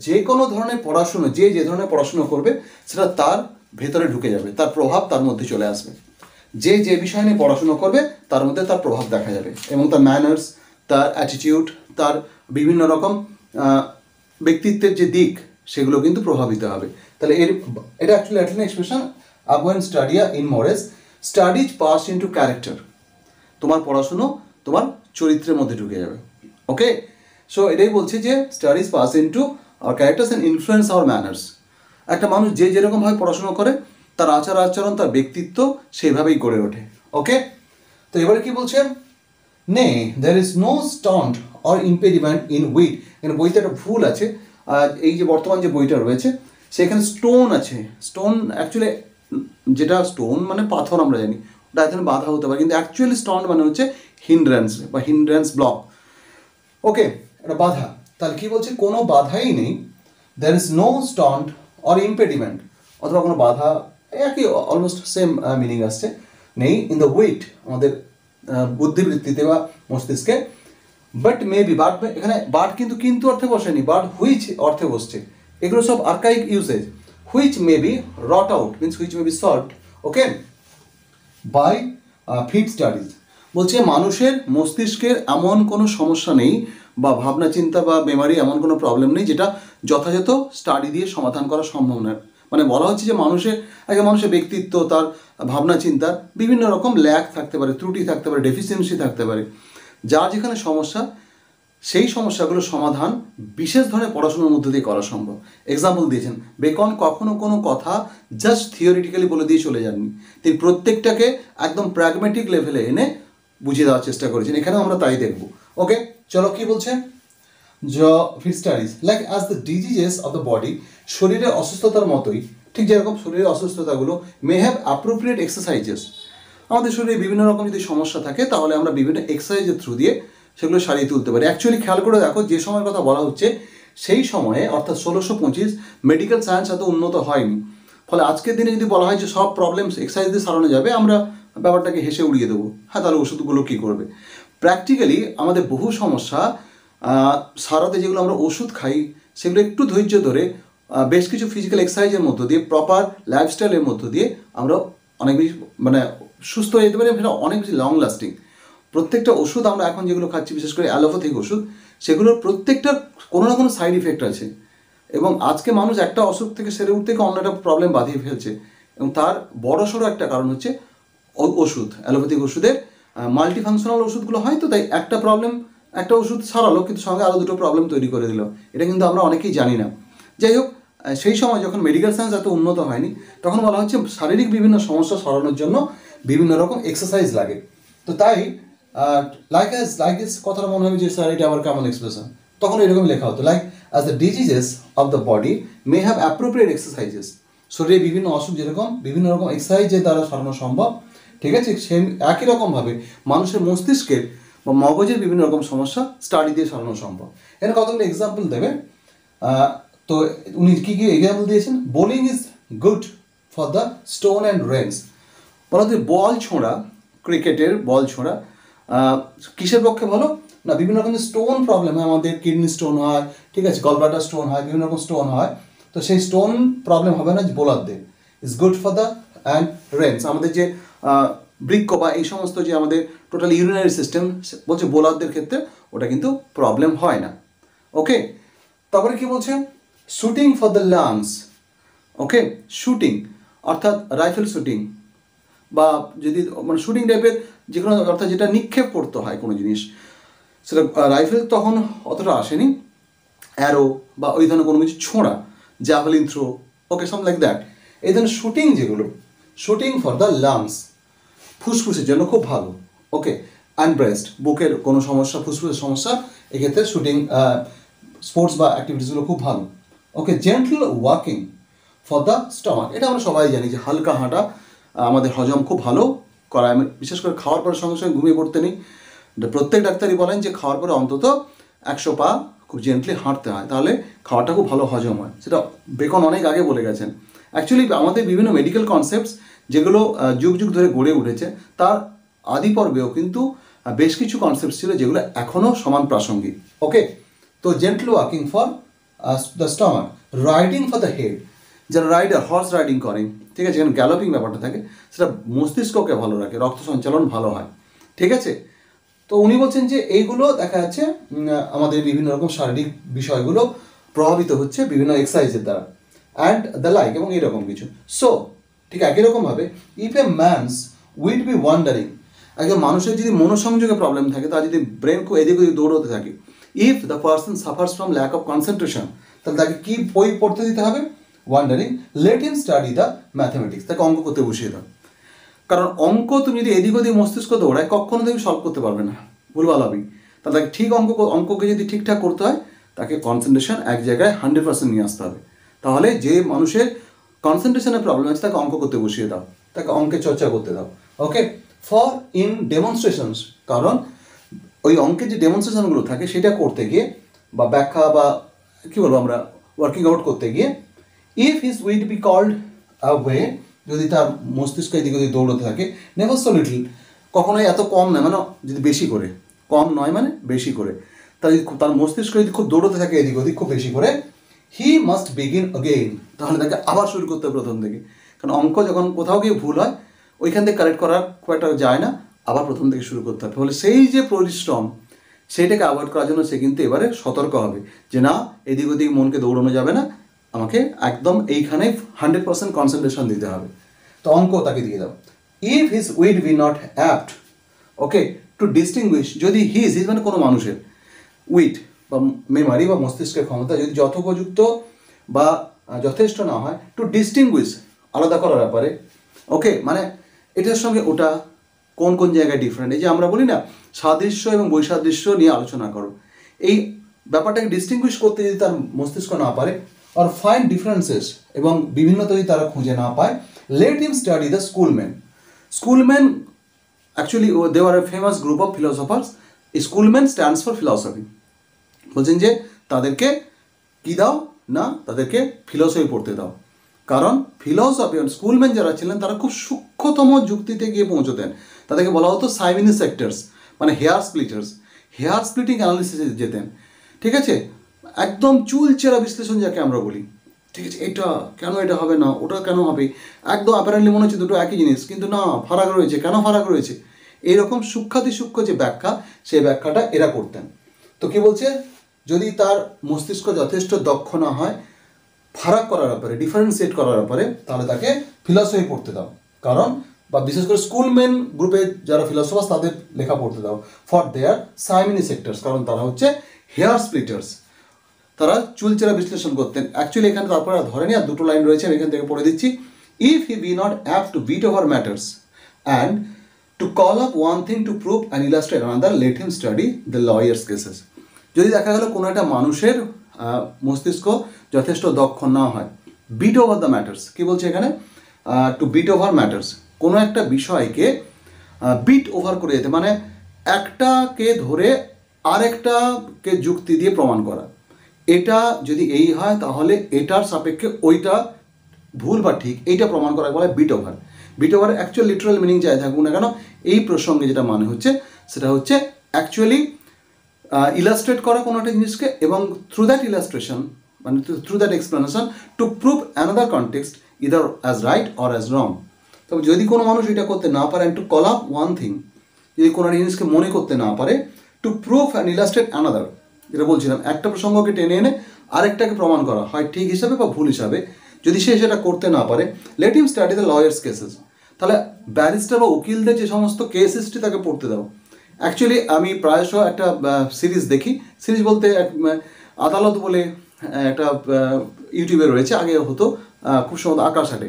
যে কোনো ধরনের পড়াশুনো, যে ধরনের পড়াশুনো করবে সেটা তার ভেতরে ঢুকে যাবে, তার প্রভাব তার মধ্যে চলে আসবে। যে বিষয় নিয়ে পড়াশুনো করবে তার মধ্যে তার প্রভাব দেখা যাবে, এবং তার ম্যানার্স, তার অ্যাটিটিউড, তার বিভিন্ন রকম ব্যক্তিত্বের যে দিক, সেগুলো কিন্তু প্রভাবিত হবে। তাহলে এটা অ্যাকচুয়ালি ল্যাটিন এক্সপ্রেশন, অ্যাবুয়েন্ট স্টাডিয়া ইন মরেস, স্টাডিজ পাস ইন্টু ক্যারেক্টার, তোমার পড়াশুনো তোমার চরিত্রের মধ্যে ঢুকে যাবে। ওকে, সো এটাই বলছে যে studies pass into our characters and influence our manners. একটা মানুষ যেরকমভাবে পড়াশোনা করে, তার আচার আচরণ, তার ব্যক্তিত্ব সেইভাবেই গড়ে ওঠে। ওকে, তো এবারে কি বলছে, nay there is no stond or impediment in wit. এখানে বইতে একটা ভুল আছে, এই যে বর্তমান যে বইটা রয়েছে সেখানে স্টোন আছে। স্টোন অ্যাকচুয়ালি, যেটা স্টোন মানে পাথর আমরা জানি, ওটা এখানে বাধা হতে পারে, কিন্তু অ্যাকচুয়ালি স্টোন মানে হচ্ছে হিন্ড্রেন্স বা হিন্ড্রেন্স ব্লক। ওকে, এটা বাধা। তাহলে কী বলছে, কোনো বাধাই নেই, there is no stond or impediment, অথবা কোনো বাধা, একই অলমোস্ট সেম মিনিং আসছে, নেই ইন দ্য উইট, আমাদের বুদ্ধিবৃত্তিতে বা মস্তিষ্কে। বাট মেবি, বাট এখানে বাট কিন্তু অর্থে বসেনি, বাট হুইচ অর্থে বসছে। এগুলো সব archaic usage. Which may be rot out means which may be solved, okay, by fit studies. বলছে মানুষের মস্তিষ্কের এমন কোনো সমস্যা নেই, বা ভাবনা চিন্তা বা মেমারি এমন কোনো প্রবলেম নেই যেটা যথাযথ স্টাডি দিয়ে সমাধান করা সম্ভব নয়। মানে বলা হচ্ছে যে মানুষের ব্যক্তিত্ব, তার ভাবনা চিন্তার বিভিন্ন রকম ল্যাক থাকতে পারে, ত্রুটি থাকতে পারে, ডেফিসিয়েন্সি থাকতে পারে, যার যেখানে সমস্যা, সেই সমস্যাগুলোর সমাধান বিশেষ ধরনের পড়াশোনার মধ্যে দিয়ে করা সম্ভব। এক্সাম্পল দিয়েছেন, বেকন কখনো কোনো কথা জাস্ট থিওরিটিক্যালি বলে দিয়ে চলে যাননি, তিনি প্রত্যেকটাকে একদম প্র্যাগমেটিক লেভেলে এনে বুঝিয়ে দেওয়ার চেষ্টা করেছেন। এখানেও আমরা তাই দেখব। ওকে, চলো কি বলছে, fit studies like as the diseases of the body, শরীরের অসুস্থতার মতোই, ঠিক যেরকম শরীরের অসুস্থতাগুলো মে হ্যাভ অ্যাপ্রোপ্রিয়েট এক্সারসাইজেস, আমাদের শরীরে বিভিন্ন রকম যদি সমস্যা থাকে তাহলে আমরা বিভিন্ন এক্সারসাইজের থ্রু দিয়ে সেগুলো সারিয়ে তুলতে পারি। অ্যাকচুয়ালি খেয়াল করে দেখো, যে সময়ের কথা বলা হচ্ছে সেই সময়ে, অর্থাৎ 1625, মেডিকেল সায়েন্স এত উন্নত হয়নি। ফলে আজকের দিনে যদি বলা হয় যে সব প্রবলেমস এক্সারসাইজ দিয়ে সারানো যাবে, আমরা ব্যাপারটাকে হেসে উড়িয়ে দেবো, হ্যাঁ তাহলে ওষুধগুলো কী করবে। প্র্যাকটিক্যালি আমাদের বহু সমস্যা সারাতে যেগুলো আমরা ওষুধ খাই, সেগুলো একটু ধৈর্য ধরে বেশ কিছু ফিজিক্যাল এক্সারসাইজের মধ্য দিয়ে, প্রপার লাইফস্টাইলের মধ্য দিয়ে আমরা অনেক বেশি মানে সুস্থ হয়ে যেতে পারি, সেটা অনেক বেশি লং লাস্টিং। প্রত্যেকটা ওষুধ আমরা এখন যেগুলো খাচ্ছি, বিশেষ করে অ্যালোপ্যাথিক ওষুধ, সেগুলোর প্রত্যেকটার কোনো না কোনো সাইড ইফেক্ট আছে, এবং আজকে মানুষ একটা অসুখ থেকে সেরে উঠতে অন্য একটা প্রবলেম বাঁধিয়ে ফেলছে, এবং তার বড়সড় একটা কারণ হচ্ছে ওষুধ। অ্যালোপ্যাথিক ওষুধের মাল্টিফাংশনাল ওষুধগুলো হয়, তো তাই একটা ওষুধ সারালো, কিন্তু সঙ্গে আরও দুটো প্রবলেম তৈরি করে দিল। এটা কিন্তু আমরা অনেকেই জানি না। যাই হোক, সেই সময় যখন মেডিকেল সায়েন্স এত উন্নত হয়নি, তখন বলা হচ্ছে শারীরিক বিভিন্ন সমস্যা সরানোর জন্য বিভিন্ন রকম এক্সারসাইজ লাগে। তো তাই লাইক ইস কথাটা মনে হবে যে স্যার এটা আবার কেমন এক্সপ্রেশন, তখন এরকম লেখা হতো, like as the diseases of the body May have appropriate exercises. শরীরে বিভিন্ন অসুখ যেরকম বিভিন্ন রকম এক্সারসাইজের দ্বারা সারানো সম্ভব, ঠিক আছে, সেই একই রকমভাবে মানুষের মস্তিষ্কের বা মগজের বিভিন্ন রকম সমস্যা স্টাডি দিয়ে সারানো সম্ভব। এর কতগুলো এক্সাম্পল দেবে। তো উনি কী এক্সাম্পল দিয়েছেন, bowling is good for the stone and Reigns. বলা হচ্ছে বল ছোঁড়া, ক্রিকেটের বল ছোঁড়া কিসের পক্ষে ভালো না, বিভিন্ন রকমের স্টোন প্রবলেম হয়, আমাদের কিডনি স্টোন হয়, ঠিক আছে, গলব্লাডার স্টোন হয়, বিভিন্ন রকম স্টোন হয়, তো সেই স্টোন প্রবলেম হবে না বোলারদের। Is good for the and Reigns, আমাদের যে বৃক্ক বা এই সমস্ত যে আমাদের টোটাল ইউরিনারি সিস্টেম বলছে বোলারদের ক্ষেত্রে ওটা কিন্তু প্রবলেম হয় না। ওকে, তারপরে কি বলছে shooting for the lungs. Okay, shooting অর্থাৎ রাইফেল শুটিং বা যদি মানে শুটিং টাইপের যে কোনো অর্থাৎ যেটা নিক্ষেপ করতে হয় কোনো জিনিস, সেটা রাইফেল তখন অতটা আসেনি, অ্যারো বা ওই ধরনের কোনো কিছু ছোঁড়া, javelin throw, okay some like that. এই ধরনের শুটিং যেগুলো, শুটিং ফর দ্য লাংস, ফুসফুসের জন্য খুব ভালো। ওকে, অ্যান্ড ব্রেস্ট, বুকের কোনো সমস্যা, ফুসফুসের সমস্যা, এক্ষেত্রে শুটিং স্পোর্টস বা অ্যাক্টিভিটিসগুলো খুব ভালো। Okay, gentle walking for the stomach, এটা আমরা সবাই জানি যে হালকা হাঁটা আমাদের হজম খুব ভালো করায়, বিশেষ করে খাওয়ার পরে সঙ্গে সঙ্গে ঘুমিয়ে পড়তে নেই। প্রত্যেক ডাক্তারই বলেন যে খাওয়ার পরে অন্তত 100 পা খুব জেন্টলি হাঁটতে হয়, তাহলে খাওয়াটা খুব ভালো হজম হয়। সেটা বেকন অনেক আগে বলে গেছেন। অ্যাকচুয়ালি আমাদের বিভিন্ন মেডিকেল কনসেপ্টস যেগুলো যুগ যুগ ধরে গড়ে উঠেছে, তার আদি পর্বেও কিন্তু বেশ কিছু কনসেপ্ট ছিল যেগুলো এখনও সমান প্রাসঙ্গিক। ওকে, তো gentle walking for the stomach, riding for the head, যারা রাইডার হর্স রাইডিং করেন, ঠিক আছে, এখানে গ্যালোপিং ব্যাপারটা থাকে, সেটা মস্তিষ্ককে ভালো রাখে, রক্ত সঞ্চালন ভালো হয়, ঠিক আছে। তো উনি বলছেন যে এইগুলো দেখা যাচ্ছে আমাদের বিভিন্ন রকম শারীরিক বিষয়গুলো প্রভাবিত হচ্ছে বিভিন্ন এক্সারসাইজের দ্বারা, অ্যান্ড দ্য লাইক এবং এরকম কিছু। সো ঠিক একই রকমভাবে if a man's wit be wandering, একজন মানুষের যদি মনোসংযোগে প্রবলেম থাকে, তার যদি ব্রেন খুব এদিক ওদিক দৌড়তে থাকে, if the person suffers from lack of concentration, তাহলে তাকে কী বই পড়তে দিতে হবে? Wandering, let him study the mathematics, তাকে অঙ্ক করতে বসিয়ে দাও। কারণ অঙ্ক তুমি যদি এদিক ওদিক মস্তিষ্ক দৌড়ায়, কখনো তুমি সলভ করতে পারবে না, ভুলভাল হবেই। তাহলে তাকে ঠিক অঙ্ককে যদি ঠিকঠাক করতে হয়, তাকে কনসেন্ট্রেশন এক জায়গায় 100% নিয়ে আসতে হবে। তাহলে যে মানুষের কনসেন্ট্রেশনের প্রবলেম আছে তাকে অঙ্ক করতে বসিয়ে দাও, তাকে অঙ্কের চর্চা করতে দাও। ওকে, ফর ইন ডেমনস্ট্রেশনস, কারণ ওই অঙ্কের যে ডেমনস্ট্রেশনগুলো থাকে সেটা করতে গিয়ে বা ব্যাখ্যা বা কী বলবো আমরা ওয়ার্কিং আউট করতে গিয়ে, if his wit be called away, যদি তার মস্তিষ্ক এদিক ওদিক দৌড়তে থাকে, নেভার সো লিটল, কখনোই এত কম নয়, মানে যদি বেশি করে, কম নয় মানে বেশি করে, তার মস্তিষ্ক যদি খুব দৌড়তে থাকে এদিক ওদিক খুব বেশি করে, হি মাস্ট বিগিন অগেইন, তাহলে তাকে আবার শুরু করতে হবে প্রথম থেকে। কারণ অঙ্ক যখন কোথাও গিয়ে ভুল হয়, ওইখান থেকে কারেক্ট করার খুব একটা যায় না, আবার প্রথম থেকে শুরু করতে হবে। ফলে সেই যে পরিশ্রম, সেইটাকে অ্যাভয়েড করার জন্য সে কিন্তু এবারে সতর্ক হবে যে না, এদিক ওদিক মনকে দৌড়ানো যাবে না, আমাকে একদম এইখানে 100% কনসেন্ট্রেশন দিতে হবে। তো অঙ্ক তাকে দিয়ে দাও। If his wit be not apt, okay, to distinguish, যদি হিজ মানে কোনো মানুষের উইট বা মেমারি বা মস্তিষ্কের ক্ষমতা যদি যথোপযুক্ত বা যথেষ্ট না হয়, টু ডিস্টিংগুইশ, আলাদা করার ব্যাপারে, ওকে, মানে এটার সঙ্গে ওটা কোন কোন জায়গায় ডিফারেন্ট, এই যে আমরা বলি না সাদৃশ্য এবং বৈসাদৃশ্য নিয়ে আলোচনা করো, এই ব্যাপারটাকে ডিস্টিংগুইশ করতে যদি তার মস্তিষ্ক না পারে, আর ফাইন্ড ডিফারেন্সেস, এবং বিভিন্নতা যদি তারা খুঁজে না পায়, let him study the schoolman. Schoolman actually they are a famous group of philosophers. Schoolman stands for philosophy. বলছেন যে তাদেরকে কী দাও না, তাদেরকে ফিলসফি পড়তে দাও। কারণ ফিলসফি স্কুলম্যান যারা ছিলেন তারা খুব সূক্ষ্মতম যুক্তিতে গিয়ে পৌঁছতেন। তাদেরকে বলা হতো সাইমিনিসেক্টর্স, মানে হেয়ার স্প্লিটার্স, হেয়ার স্প্লিটিং অ্যানালিসিসে যেতেন, ঠিক আছে, একদম চুলচেরা বিশ্লেষণ যাকে আমরা বলি, ঠিক আছে, এটা কেন এটা হবে না, ওটা কেন হবে, একদম অ্যাপারেন্টলি মনে হচ্ছে দুটো একই জিনিস, কিন্তু না ফারাক রয়েছে, কেন ফারাক রয়েছে, এইরকম সূক্ষ্মাতিসূক্ষ্ম যে ব্যাখ্যা, সেই ব্যাখ্যাটা এরা করতেন। তো কী বলছে, যদি তার মস্তিষ্ক যথেষ্ট দক্ষ না হয় ফারাক করার ব্যাপারে, ডিফারেন্সিয়েট করার ব্যাপারে, তাহলে তাকে ফিলসফি পড়তে দাও। কারণ বা বিশেষ করে স্কুলম্যান গ্রুপের যারা ফিলসফার্স তাদের লেখা পড়তে দাও, ফর দেয়ার সাইমিনিসেক্টর্স, কারণ তারা হচ্ছে হেয়ার স্প্লিটার্স, তারা চুলচেরা বিশ্লেষণ করতেন। অ্যাকচুয়ালি এখানে তারপরে ধরেনি, আর দুটো লাইন রয়েছে, আমি এখান থেকে পড়ে দিচ্ছি। If he be not apt to beat over matters and to call up one thing to prove and illustrate another, let him study the lawyers cases. যদি দেখা গেল কোনো একটা মানুষের মস্তিষ্ক যথেষ্ট দক্ষ না হয়, বিট ওভার দ্য ম্যাটার্স, কী বলছে এখানে, টু বিট ওভার ম্যাটার্স, কোনো একটা বিষয়কে বিট ওভার করে যেতে, মানে একটাকে ধরে আরেকটাকে যুক্তি দিয়ে প্রমাণ করা, এটা যদি এই হয় তাহলে এটার সাপেক্ষে ওইটা ভুল বা ঠিক, এইটা প্রমাণ করা বলে beat over. Beat over actual literal meaning যাই থাকুক না কেন, এই প্রসঙ্গে যেটা মানে হচ্ছে সেটা হচ্ছে অ্যাকচুয়ালি ইলাস্ট্রেট করা কোনো একটা জিনিসকে, এবং থ্রু দ্যাট ইলাস্ট্রেশন মানে through that explanation to prove another context either as right or as wrong. তবে যদি কোনো মানুষ এটা করতে না পারে, to call up one thing, যদি কোনো জিনিসকে মনে করতে না পারে, to prove and illustrate another, যেটা বলছিলাম, একটা প্রসঙ্গকে টেনে এনে আরেকটাকে প্রমাণ করা হয় ঠিক হিসাবে বা ভুল হিসাবে, যদি সে সেটা করতে না পারে, late him study the lawyers cases. তাহলে ব্যারিস্টার বা উকিলদের যে সমস্ত কেস হিস্ট্রি তাকে পড়তে দাও। অ্যাকচুয়ালি আমি প্রায়শঃ একটা সিরিজ দেখি, সিরিজ বলতে আদালত বলে একটা ইউটিউবে রয়েছে, আগে হতো খুব সম্ভবত আকাশ হাটে,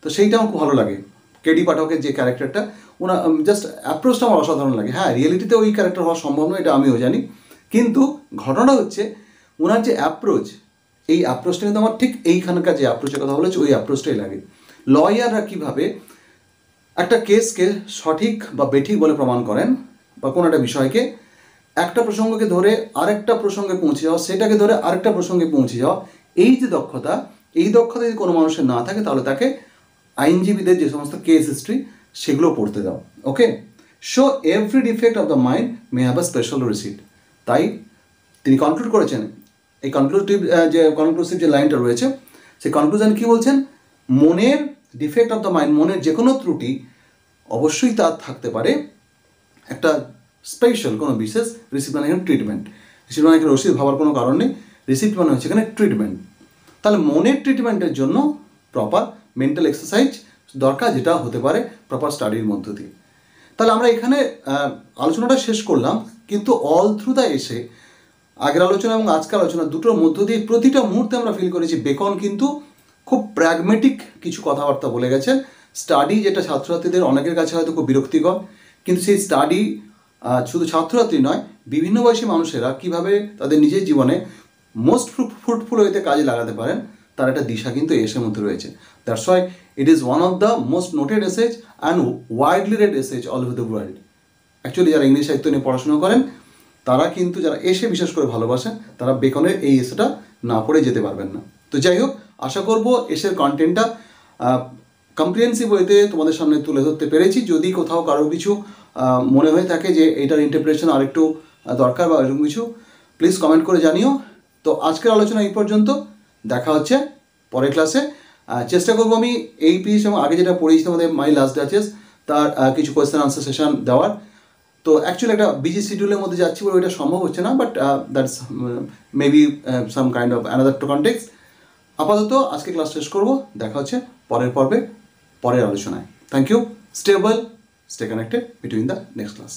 তো সেইটা আমার খুব ভালো লাগে। কেডি পাঠকের যে ক্যারেক্টারটা, ওনার জাস্ট অ্যাপ্রোচটা আমার অসাধারণ লাগে। হ্যাঁ, রিয়েলিটিতে ওই ক্যারেক্টার হওয়া সম্ভব নয়, এটা আমিও জানি, কিন্তু ঘটনা হচ্ছে ওনার যে অ্যাপ্রোচ, এই অ্যাপ্রোচটা কিন্তু আমার ঠিক এইখানকার যে অ্যাপ্রোচের কথা বলেছে ওই অ্যাপ্রোচটাই লাগে। লয়াররা কীভাবে একটা কেসকে সঠিক বা বেঠিক বলে প্রমাণ করেন, বা কোনো একটা বিষয়কে একটা প্রসঙ্গকে ধরে আরেকটা প্রসঙ্গে পৌঁছে যাওয়া, সেটাকে ধরে আরেকটা প্রসঙ্গে পৌঁছে যাওয়া, এই যে দক্ষতা, এই দক্ষতা যদি কোনো মানুষের না থাকে তাহলে তাকে আইনজীবীদের যে সমস্ত কেস হিস্ট্রি সেগুলো পড়তে দাও। Okay, show every defect of the mind may have a special receipt. তাই তিনি কনক্লুড করেছেন, এই কনক্লুসিভ যে লাইনটা রয়েছে, সেই কনক্লুশন কী বলছেন, মনের ডিফেক্ট অফ দ্য মাইন্ড, মনের যে কোনো ত্রুটি অবশ্যই তার থাকতে পারে একটা স্পেশাল কোনো বিশেষ রিসিপ্ট, মানে এখানে ট্রিটমেন্ট। রিসিপ্ট মানে এখানে রসিদ ভাবার কোনো কারণ নেই, রিসিপ্ট মানে হচ্ছে এখানে ট্রিটমেন্ট। তাহলে মনের ট্রিটমেন্টের জন্য প্রপার মেন্টাল এক্সারসাইজ দরকার, যেটা হতে পারে প্রপার স্টাডির মধ্য দিয়ে। তাহলে আমরা এখানে আলোচনাটা শেষ করলাম, কিন্তু অল থ্রু দ্য এসে আগের আলোচনা এবং আজকের আলোচনা দুটোর মধ্য দিয়ে প্রতিটা মুহূর্তে আমরা ফিল করেছি বেকন কিন্তু খুব প্র্যাগমেটিক কিছু কথাবার্তা বলে গেছেন। স্টাডি যেটা ছাত্রছাত্রীদের অনেকের কাছে হয়তো খুব বিরক্তিকর, কিন্তু সেই স্টাডি শুধু ছাত্রছাত্রী নয়, বিভিন্ন বয়সী মানুষেরা কীভাবে তাদের নিজের জীবনে মোস্ট ফ্রুটফুল ওয়েতে কাজে লাগাতে পারেন তার একটা দিশা কিন্তু এসের মধ্যে রয়েছে। That's why it is one of the most noted essays and widely red essays all over the world. Actually যারা ইংলিশ সাহিত্য নিয়ে পড়াশোনা করেন তারা কিন্তু, যারা এসে বিশেষ করে ভালোবাসেন, তারা বেকনের এই এসেটা না পড়ে যেতে পারবেন না। তো যাই হোক, আশা করব এসের কন্টেন্টটা কম্প্রিহেন্সিভ ওয়েতে তোমাদের সামনে তুলে ধরতে পেরেছি। যদি কোথাও কারো কিছু মনে হয়ে থাকে যে এইটার ইন্টারপ্রিটেশন আরেকটু দরকার বা এরকম কিছু, প্লিজ কমেন্ট করে জানিও। তো আজকের আলোচনা এই পর্যন্ত, দেখা হচ্ছে পরের ক্লাসে। চেষ্টা করবো আমি এই পিস এবং আগে যেটা পড়িয়েছি তোমাদের মাই লাস্ট ডাচেস, তার কিছু কোয়েশ্চেন আনসার সেশন দেওয়ার। তো অ্যাকচুয়ালি একটা বিজি শিডিউলের মধ্যে যাচ্ছি বলে ওইটা সম্ভব হচ্ছে না, but that's maybe some kind of another to context. আপাতত আজকে ক্লাস শেষ করবো, দেখা হচ্ছে পরের পর্বে, পরের আলোচনায়। Thank you, stay well, stay connected between the next class.